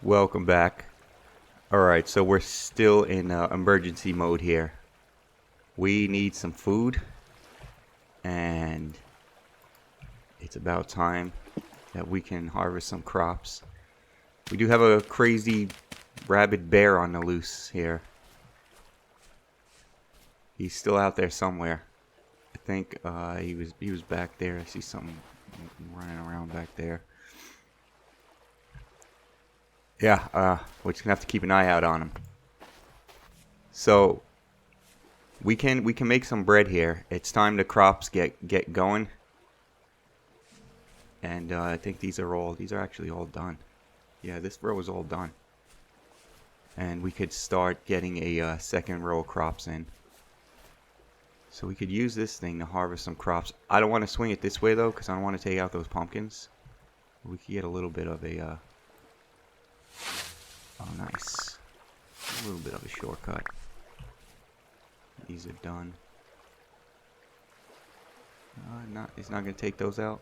Welcome back. Alright, so we're still in emergency mode here. We need some food, and it's about time that we can harvest some crops. We do have a crazy rabid bear on the loose here. He's still out there somewhere. I think he was back there. I see something running around back there. Yeah, we're just gonna have to keep an eye out on him. So we can make some bread here. It's time the crops get going. And I think these are actually all done. Yeah, this row is all done. And we could start getting a second row of crops in. So we could use this thing to harvest some crops. I don't want to swing it this way though, because I don't want to take out those pumpkins. We could get a little bit of a oh, nice. A little bit of a shortcut. These are done. It's not gonna take those out.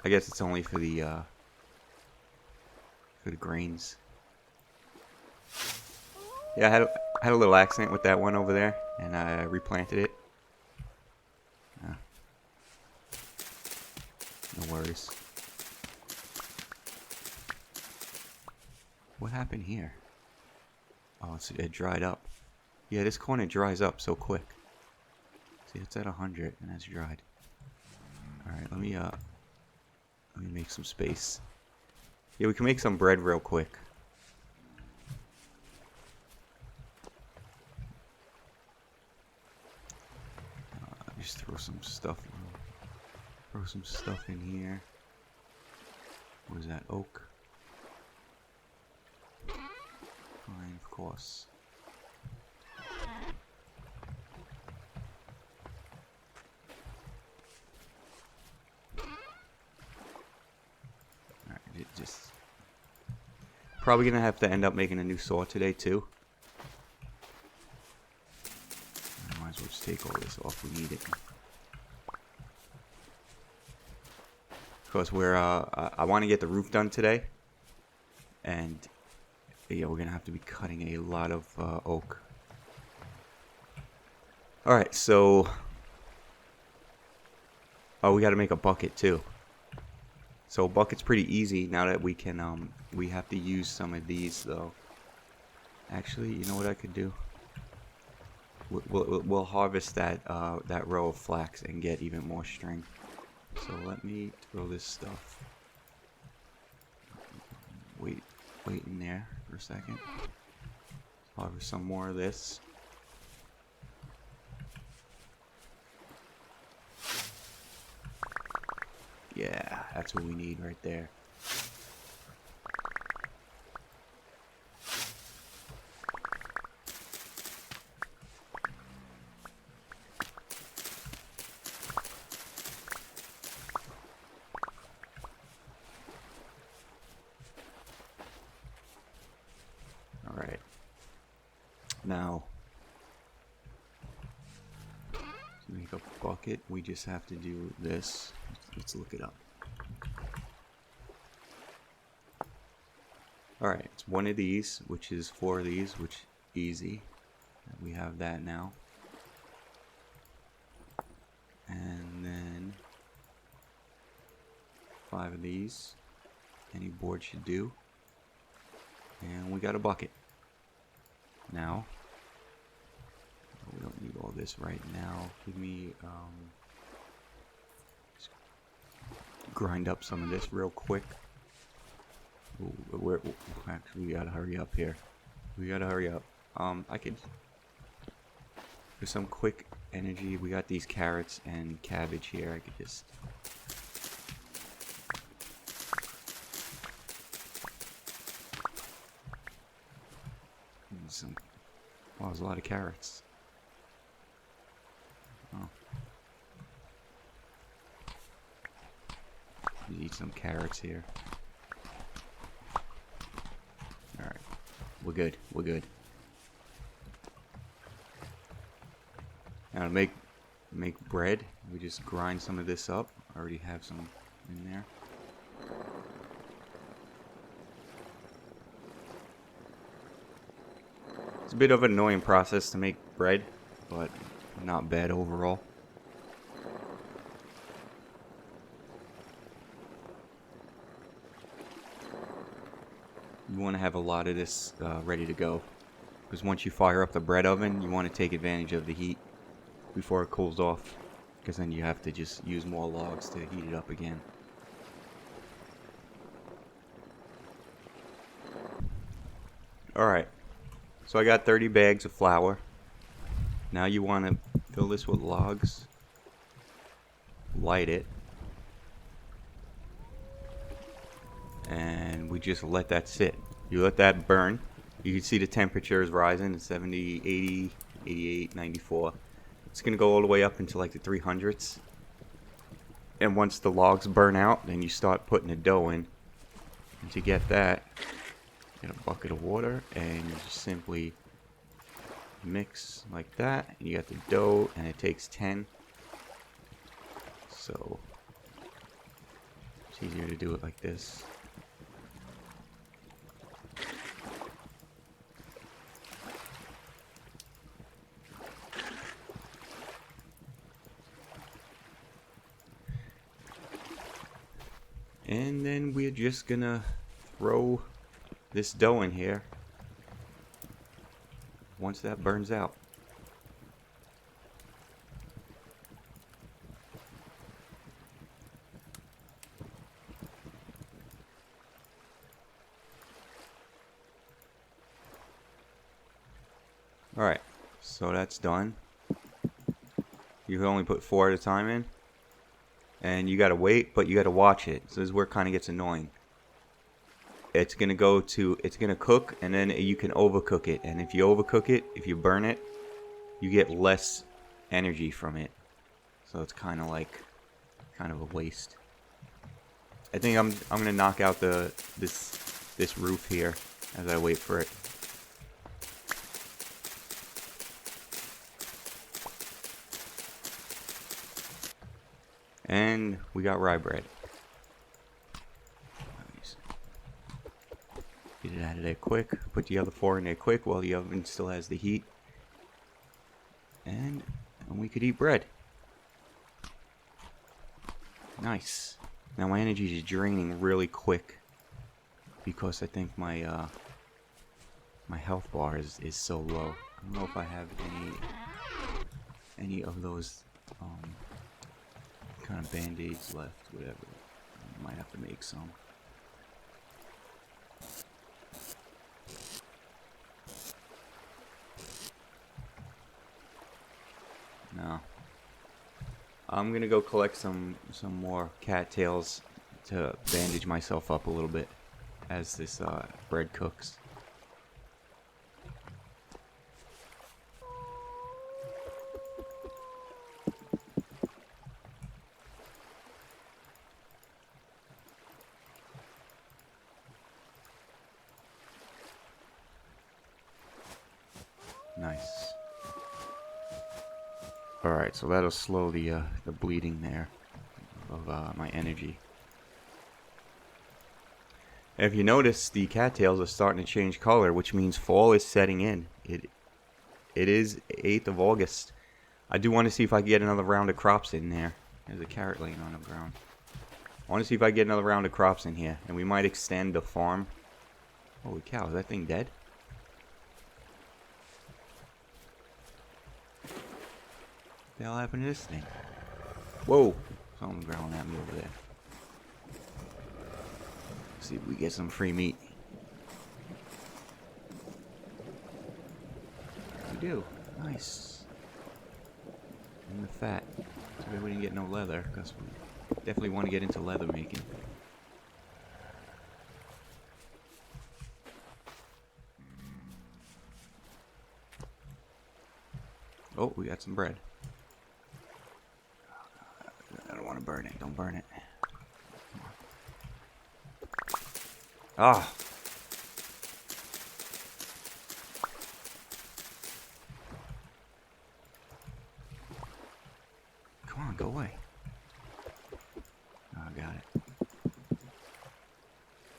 I guess it's only for the grains. Yeah, I had a little accident with that one over there, and I replanted it. No worries. What happened here? Oh, it dried up. Yeah, this corner dries up so quick. See, it's at 100 and that's dried. All right, let me make some space. Yeah, we can make some bread real quick. Just throw some stuff in here. What is that? Oak. Fine, of course. Alright, just probably gonna have to end up making a new saw today too. I might as well just take all this off. We need it. Because I want to get the roof done today, and yeah, we're gonna have to be cutting a lot of oak. All right, so we got to make a bucket too. So a bucket's pretty easy now that we can. We have to use some of these though. Actually, you know what I could do? We'll harvest that row of flax and get even more string. So let me throw this stuff. Wait in there for a second. Harvest some more of this. Yeah, that's what we need right there. Alright. Now, to make a bucket, we just have to do this. Let's look it up. Alright, it's one of these, which is 4 of these, which easy. We have that now. And then 5 of these. Any board should do. And we got a bucket. Now, we don't need all this right now. Give me, just grind up some of this real quick. Actually, we gotta hurry up here. We gotta hurry up. I could, for some quick energy, we got these carrots and cabbage here. I could just some. Wow, there's a lot of carrots. Oh. You need some carrots here. Alright. We're good. We're good. Now to make bread, we just grind some of this up. I already have some in there. a bit of an annoying process to make bread, but not bad overall. You want to have a lot of this ready to go, because once you fire up the bread oven, you want to take advantage of the heat before it cools off, because then you have to just use more logs to heat it up again. Alright, so I got 30 bags of flour. Now you want to fill this with logs, light it, and we just let that sit. You let that burn. You can see the temperature is rising to 70, 80, 88, 94. It's going to go all the way up into like the 300s. And once the logs burn out, then you start putting the dough in. And to get that, get a bucket of water and you just simply mix like that. And you got the dough, and it takes 10. So it's easier to do it like this. And then we're just gonna throw this dough in here once that burns out. Alright, so that's done. You can only put 4 at a time in. And you gotta wait, but you gotta watch it. So this is where it kind of gets annoying. It's gonna cook, and then you can overcook it. And if you overcook it, if you burn it, you get less energy from it. So it's kind of a waste. I think I'm gonna knock out this roof here as I wait for it. And we got rye bread. Get it out of there quick. Put the other 4 in there quick while the oven still has the heat. And we could eat bread. Nice. Now my energy is draining really quick, because I think my my health bar is so low. I don't know if I have any of those kind of band-aids left, whatever. I might have to make some. No. I'm gonna go collect some more cattails to bandage myself up a little bit as this bread cooks. Nice. Alright, so that'll slow the bleeding there of my energy. If you notice, the cattails are starting to change color, which means fall is setting in. It is 8th of August. I do want to see if I can get another round of crops in there. There's a carrot laying on the ground. I want to see if I can get another round of crops in here, and we might extend the farm. Holy cow, is that thing dead? What the hell happened to this thing? Whoa! Something's growling at me over there. Let's see if we get some free meat. We do. Nice. And the fat. So we didn't get no leather, because we definitely want to get into leather making. Oh, we got some bread. I don't want to burn it. Don't burn it. Ah. Come on, go away. Oh, I got it.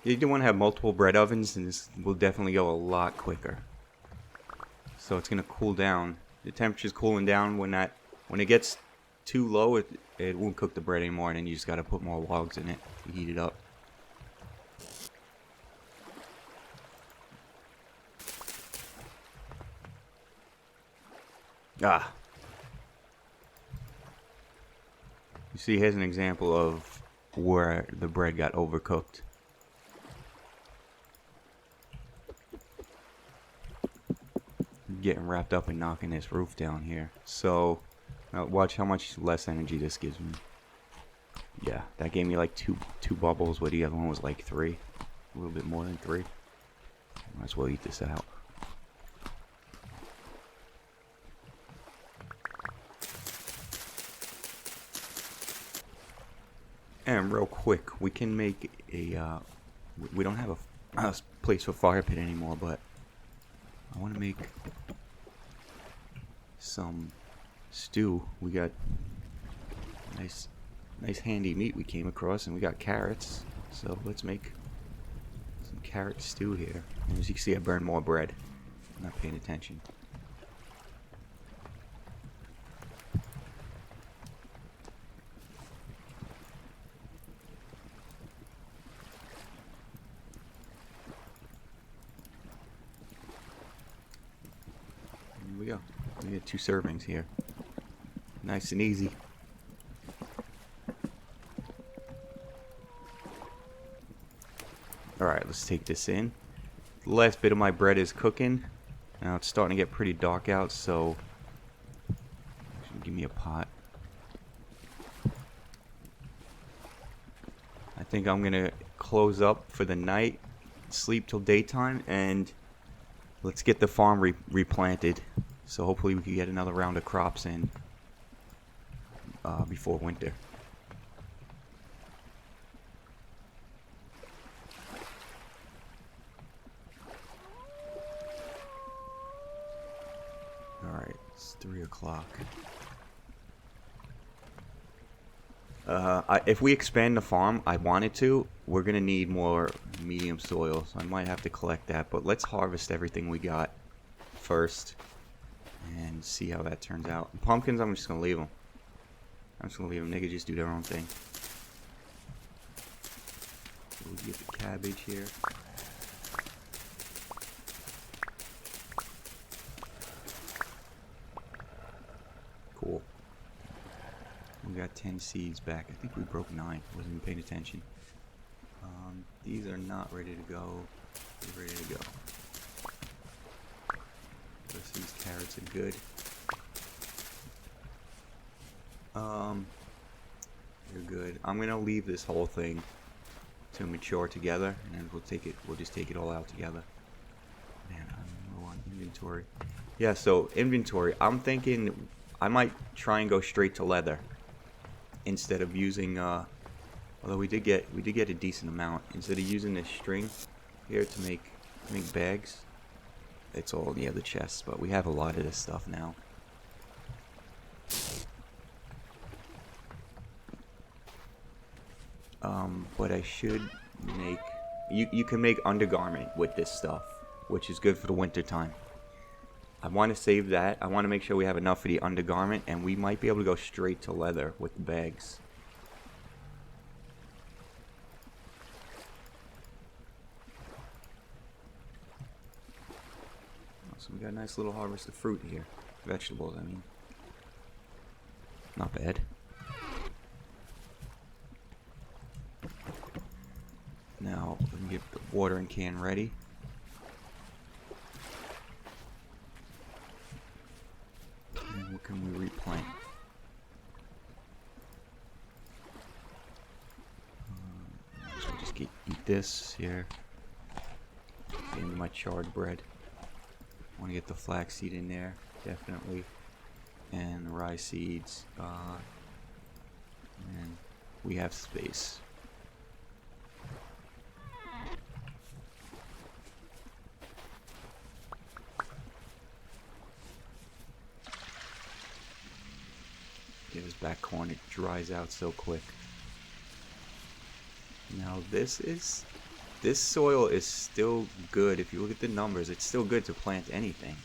You do want to have multiple bread ovens, and this will definitely go a lot quicker. so it's gonna cool down. The temperature's cooling down. When it gets too low, it won't cook the bread anymore, and then you just gotta put more logs in it to heat it up. Ah. You see, here's an example of where the bread got overcooked. Getting wrapped up in knocking this roof down here. So, watch how much less energy this gives me. Yeah, that gave me like two bubbles, where the other one was like 3. A little bit more than 3. Might as well eat this out. And real quick, we can make a, we don't have a place for fire pit anymore, but I want to make some stew. We got nice handy meat we came across, and we got carrots. So let's make some carrot stew here. And as you can see, I burned more bread. I'm not paying attention. Here we go. We get 2 servings here. Nice and easy. Alright, let's take this in. The last bit of my bread is cooking. Now it's starting to get pretty dark out, so give me a pot. I think I'm gonna close up for the night, sleep till daytime, and let's get the farm replanted. So hopefully we can get another round of crops in before winter. Alright, it's 3 o'clock. If we expand the farm, I wanted to, we're going to need more medium soil, so I might have to collect that. But let's harvest everything we got first and see how that turns out. Pumpkins, I'm just going to leave them. I'm just going to leave them. They can just do their own thing. So we get the cabbage here. Cool. We got 10 seeds back. I think we broke 9. Wasn't even paying attention. These are not ready to go. They're ready to go. These carrots are good. They're good. I'm gonna leave this whole thing to mature together, and then we'll just take it all out together. Man, I'm low on inventory. Yeah, so inventory. I'm thinking I might try and go straight to leather instead of using although we did get a decent amount. Instead of using this string here to make bags. It's all in the other chests, but we have a lot of this stuff now. But I should make... You can make undergarment with this stuff, which is good for the winter time. I want to save that. I want to make sure we have enough for the undergarment, and we might be able to go straight to leather with the bags. So we got a nice little harvest of fruit here. Vegetables, I mean. Not bad. Now, let me get the watering can ready. And what can we replant? So I'll just eat this here. Get into my charred bread. I want to get the flaxseed in there, definitely. And the rye seeds. And we have space. Get this back corn, it dries out so quick. Now this soil is still good. If you look at the numbers, it's still good to plant anything.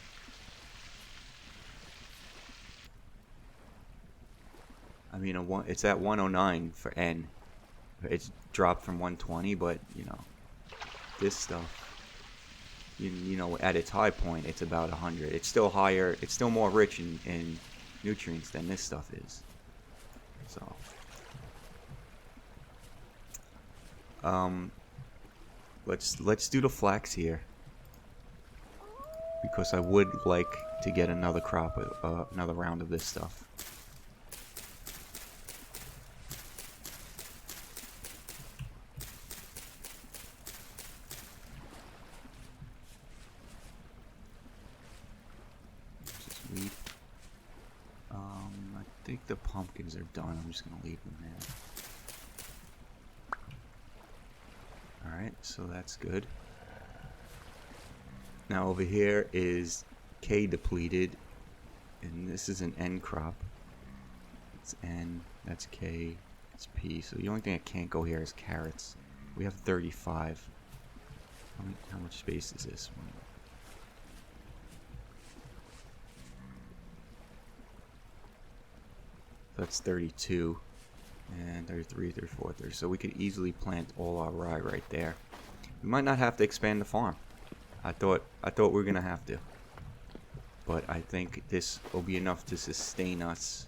I mean, it's at 109 for N. It's dropped from 120, but you know, this stuff, you know, at its high point, it's about 100. It's still higher. It's still more rich in nutrients than this stuff is. So, let's do the flax here, because I would like to get another crop, another round of this stuff. Weed. I think the pumpkins are done. I'm just gonna leave them there. Alright, so that's good. Now over here is K depleted, and this is an N crop. It's N, that's K, it's P. So the only thing that can't go here is carrots. We have 35. How much space is this one? That's 32, and 33, 34, 30. So we could easily plant all our rye right there. We might not have to expand the farm. I thought we were gonna have to, but I think this will be enough to sustain us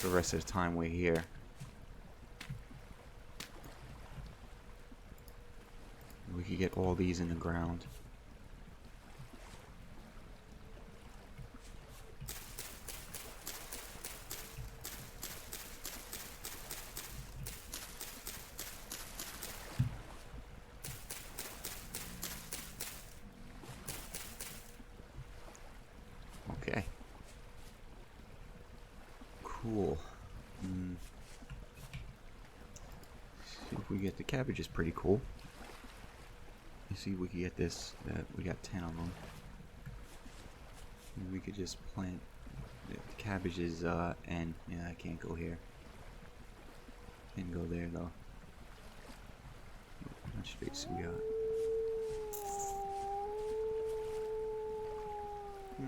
the rest of the time we're here. We could get all these in the ground. Okay. Cool. See if we get the cabbage is pretty cool. You see, we could get this. We got 10 of them. And we could just plant the cabbages. And yeah, I can't go here. Can't go there though. How much space we got?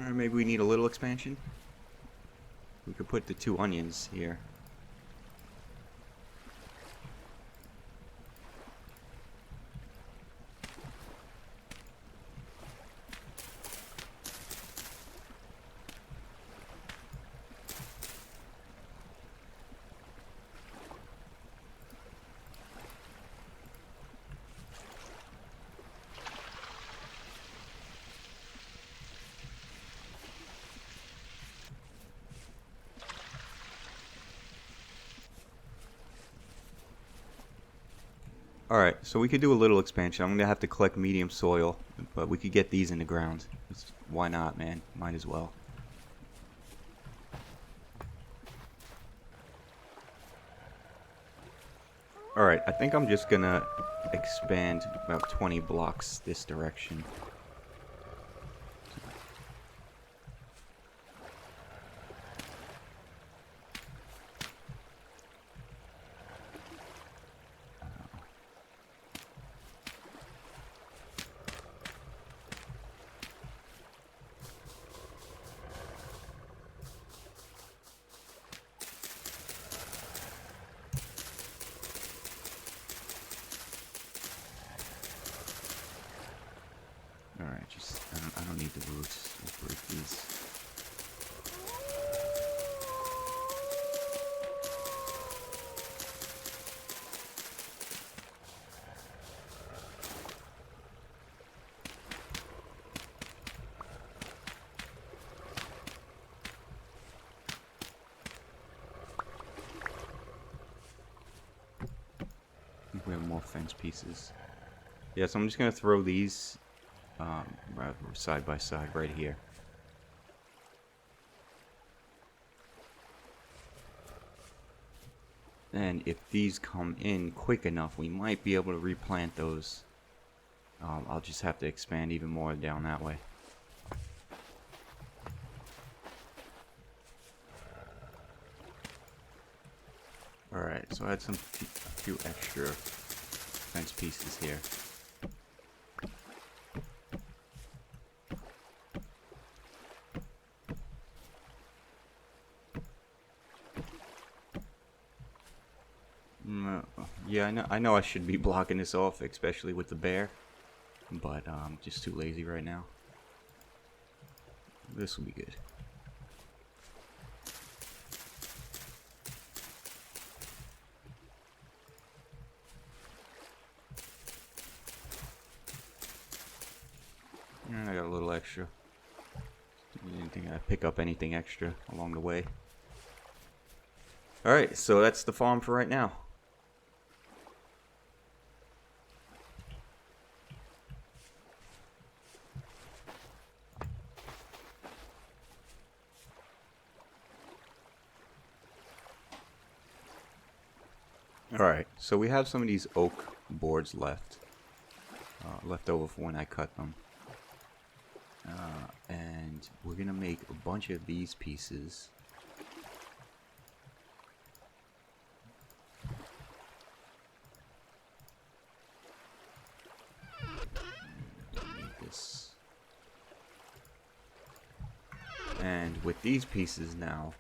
Or maybe we need a little expansion. We could put the 2 onions here. Alright, so we could do a little expansion. I'm going to have to collect medium soil, but we could get these in the ground. Why not, man? Might as well. Alright, I think I'm just going to expand about 20 blocks this direction. Alright, I don't need the roots. We'll break these. I think we have more fence pieces. Yeah, so I'm just going to throw these side by side right here. And if these come in quick enough, we might be able to replant those. I'll just have to expand even more down that way. Alright, so I had a few extra fence pieces here. Yeah, I know I should be blocking this off, especially with the bear, but I'm just too lazy right now. This will be good. And I got a little extra. Didn't think I'd pick up anything extra along the way. Alright, so that's the farm for right now. Alright, so we have some of these oak boards left. Left over from when I cut them. And we're gonna make a bunch of these pieces. This. And with these pieces now,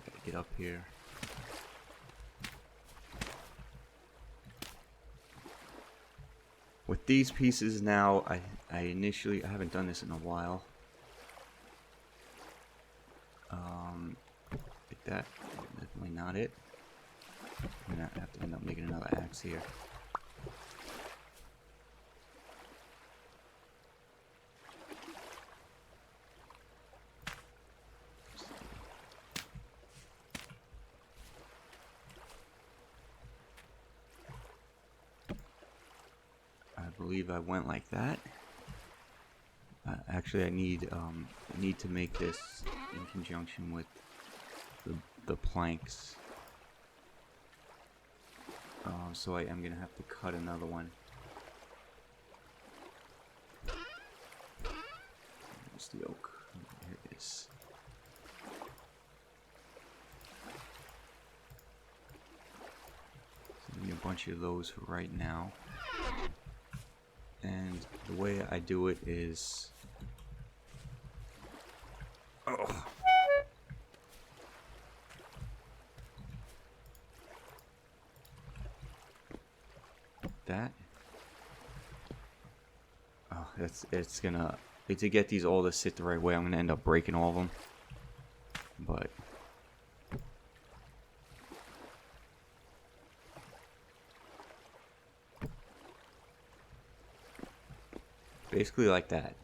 gotta get up here. With these pieces now, I haven't done this in a while. Like that, definitely not it. I'm gonna have to end up making another axe here. I believe I went like that. Actually, I need to make this in conjunction with the planks. So I am gonna have to cut another one. Where's the oak? Here it is. So give me a bunch of those for right now. And the way I do it is... Oh. That. Oh, it's gonna... To get these all to sit the right way, I'm gonna end up breaking all of them. But... basically like that.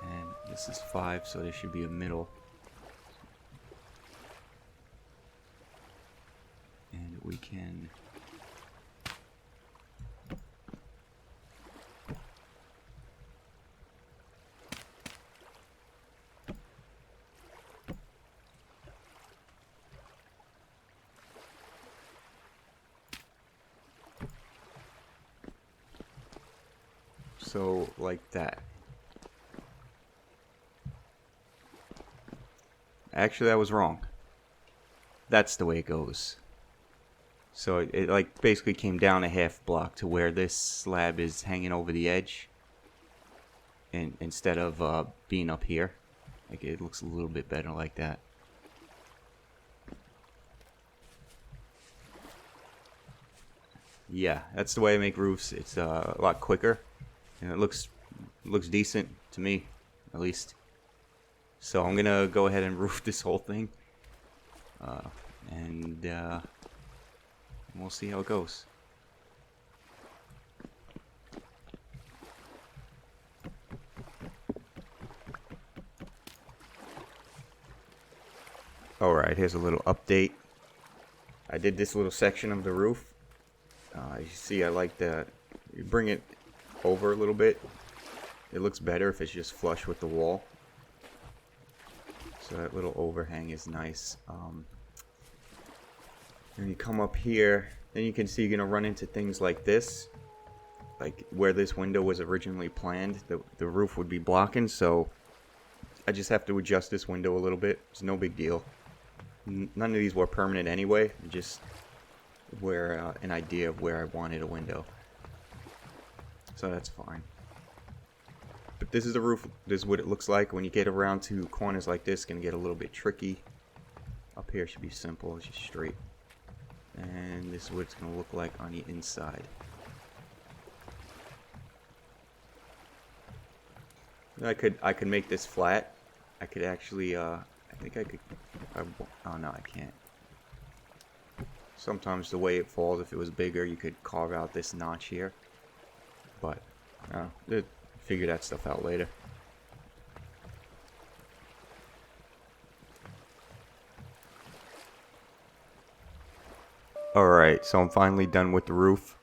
And this is 5, so there should be a middle. And we can... so, like that. Actually, I was wrong. That's the way it goes. So it like basically came down a half block to where this slab is hanging over the edge, and instead of being up here. Like, it looks a little bit better like that. Yeah, that's the way I make roofs. It's a lot quicker, and it looks decent to me, at least. So I'm gonna go ahead and roof this whole thing, and we'll see how it goes. Alright, here's a little update. I did this little section of the roof. You see, I like that. You bring it over a little bit. It looks better if it's just flush with the wall. So that little overhang is nice. And you come up here, then you can see you're going to run into things like this. Like where this window was originally planned, the roof would be blocking, so I just have to adjust this window a little bit. It's no big deal. None of these were permanent anyway, just where an idea of where I wanted a window. So that's fine. But this is the roof. This is what it looks like. When you get around to corners like this, it's going to get a little bit tricky. Up here should be simple, it's just straight. And this is what it's going to look like on the inside. I could make this flat. I could actually I think I could oh no, I can't. Sometimes the way it falls, if it was bigger, you could carve out this notch here. But figure that stuff out later. Alright, so I'm finally done with the roof.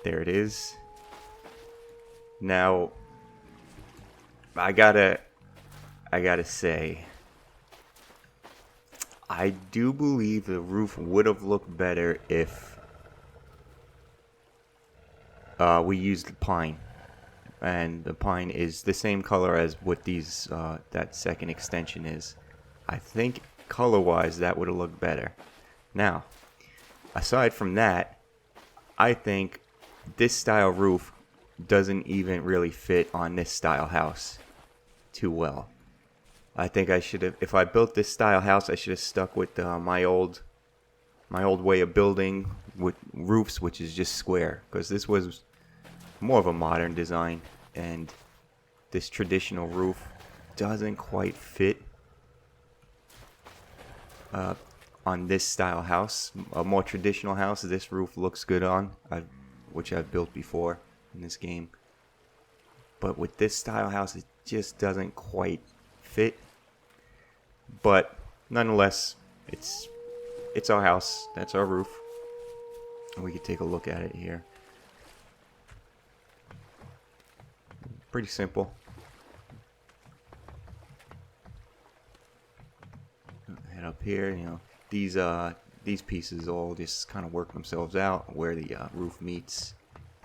There it is. Now, I gotta say, I do believe the roof would have looked better if we used the pine. And the pine is the same color as what these that second extension is. I think color-wise that would have looked better. Now, aside from that, I think this style roof doesn't even really fit on this style house too well. I think I should have, if I built this style house, I should have stuck with my old way of building with roofs, which is just square, because this was more of a modern design, and this traditional roof doesn't quite fit on this style house. A more traditional house, this roof looks good on, which I've built before in this game. But with this style house, it just doesn't quite fit. But nonetheless, it's our house. That's our roof. And we can take a look at it here. Pretty simple. Head up here, you know, these pieces all just kind of work themselves out where the roof meets,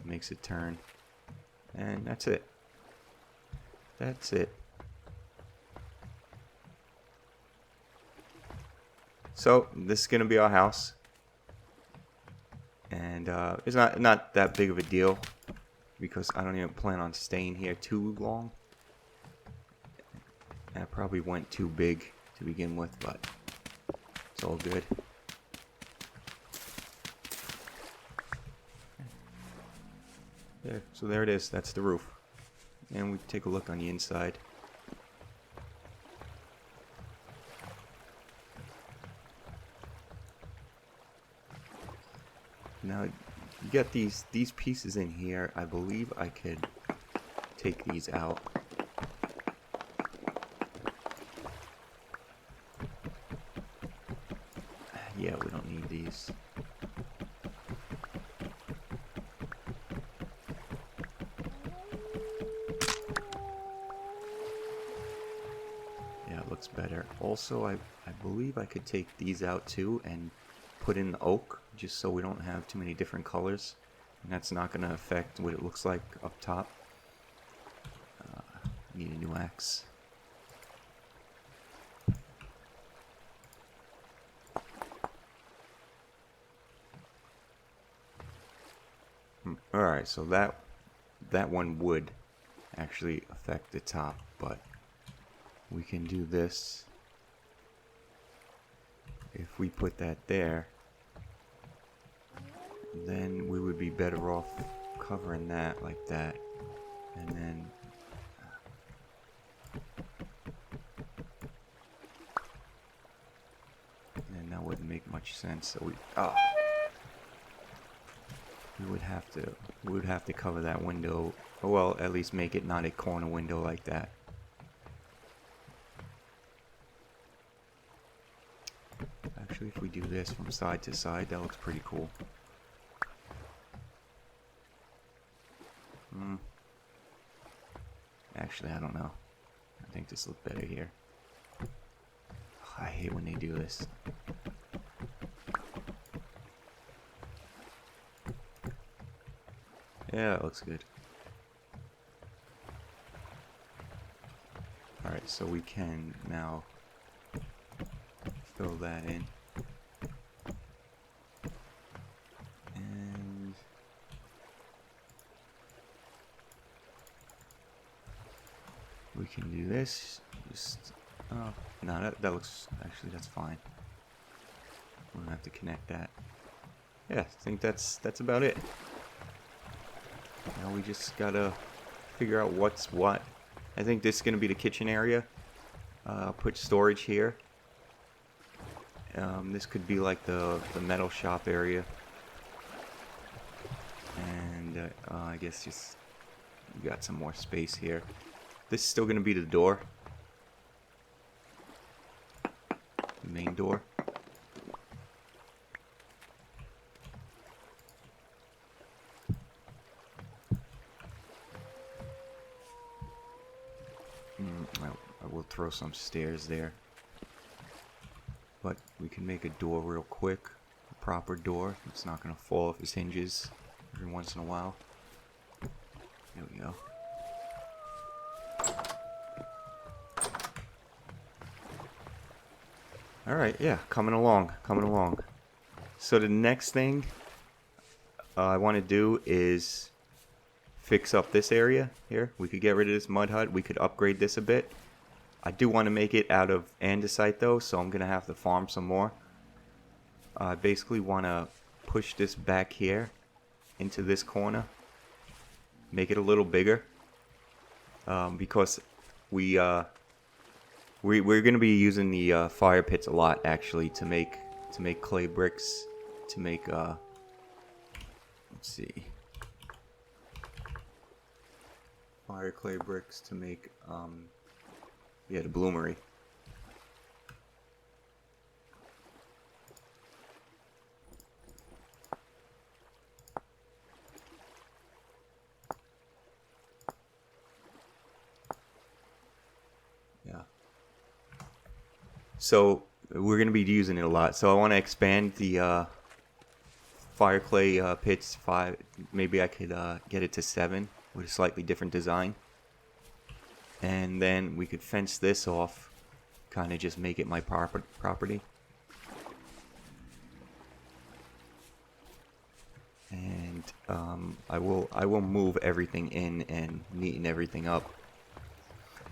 makes it turn, and that's it. That's it. So this is gonna be our house, and it's not that big of a deal because I don't even plan on staying here too long. And I probably went too big to begin with, but it's all good. There, so there it is. That's the roof. And we take a look on the inside. Now, you get these pieces in here. I believe I could take these out. Yeah, we don't need these. Yeah, it looks better. Also, I believe I could take these out too and put in the oak, just so we don't have too many different colors. And that's not going to affect what it looks like up top. Need a new axe. Alright, so that one would actually affect the top, but we can do this. If we put that there, then we would be better off covering that like that, and then that wouldn't make much sense. So we would have to cover that window, or well, at least make it not a corner window like that. Actually, if we do this from side to side, that looks pretty cool. Actually, I don't know. I think this looks better here. I hate when they do this. Yeah, it looks good. Alright, so we can now fill that in. And we can do this. Just Oh, no, that looks, actually, that's fine. We don't have to connect that. Yeah, I think that's about it. Now we just gotta figure out what's what. I think this is gonna be the kitchen area. Put storage here. This could be like the metal shop area. And I guess just we got some more space here. This is still gonna be the door. The main door. I will throw some stairs there. But we can make a door real quick. A proper door. It's not gonna fall off its hinges every once in a while. There we go. Alright, yeah, coming along. So the next thing I want to do is fix up this area here. We could get rid of this mud hut. We could upgrade this a bit. I do want to make it out of andesite though, so I'm going to have to farm some more. I basically want to push this back here into this corner. Make it a little bigger. Because we're going to be using the fire pits a lot actually to make clay bricks, to make let's see, fire clay bricks to make yeah, the bloomery. Yeah. So we're going to be using it a lot. So I want to expand the fire clay pits. Maybe I could get it to 7 with a slightly different design. And then we could fence this off, kind of just make it my property. And I will move everything in and neaten everything up.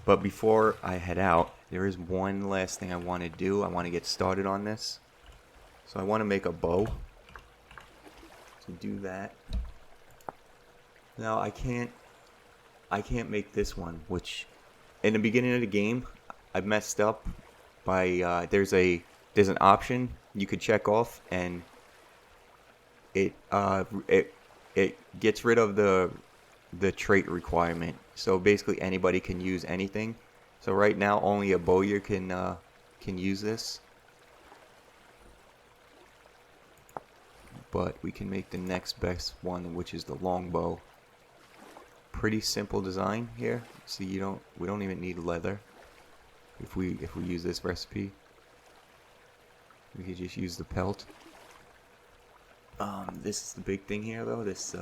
But before I head out, there is one last thing I want to do. I want to get started on this. So I want to make a bow. To do that, now I can't make this one, which in the beginning of the game I messed up by there's an option you could check off, and it gets rid of the trait requirement. So basically anybody can use anything. So right now only a bowyer can use this. But we can make the next best one, which is the longbow. Pretty simple design here. See, we don't even need leather. If we use this recipe, we could just use the pelt. This is the big thing here, though. This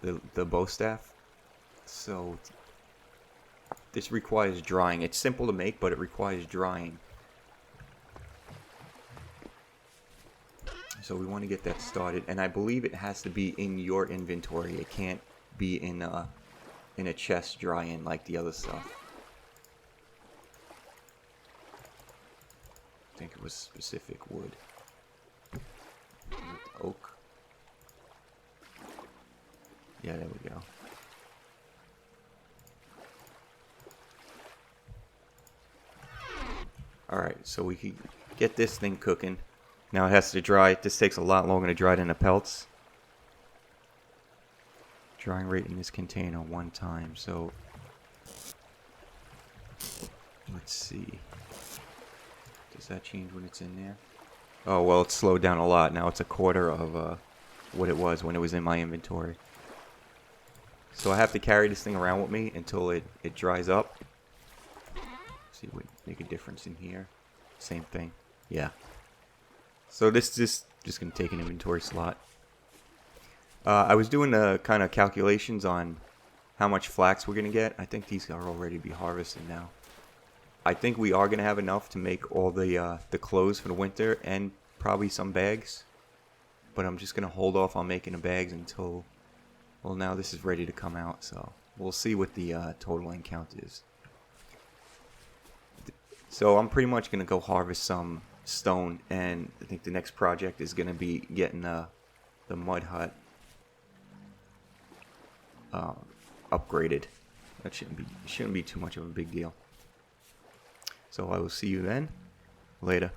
the bow staff. So this requires drying. It's simple to make, but it requires drying. So we want to get that started, and I believe it has to be in your inventory. It can't be in a chest drying like the other stuff. I think it was specific wood. Oak. Yeah, there we go. Alright, so we can get this thing cooking. Now it has to dry. This takes a lot longer to dry than the pelts. Drying rate in this container 1 time. So let's see. Does that change when it's in there? Oh, well, it's slowed down a lot. Now it's a quarter of what it was when it was in my inventory. So I have to carry this thing around with me until it dries up. See, would make a difference in here. Same thing. Yeah. So this is just going to take an inventory slot. I was doing the kind of calculations on how much flax we're going to get. I think these are all ready to be harvested now. I think we are going to have enough to make all the clothes for the winter and probably some bags. But I'm just going to hold off on making the bags until, well, now this is ready to come out. So we'll see what the total end count is. So I'm pretty much gonna go harvest some stone, and I think the next project is gonna be getting the mud hut upgraded. That shouldn't be too much of a big deal. So I will see you then. Later.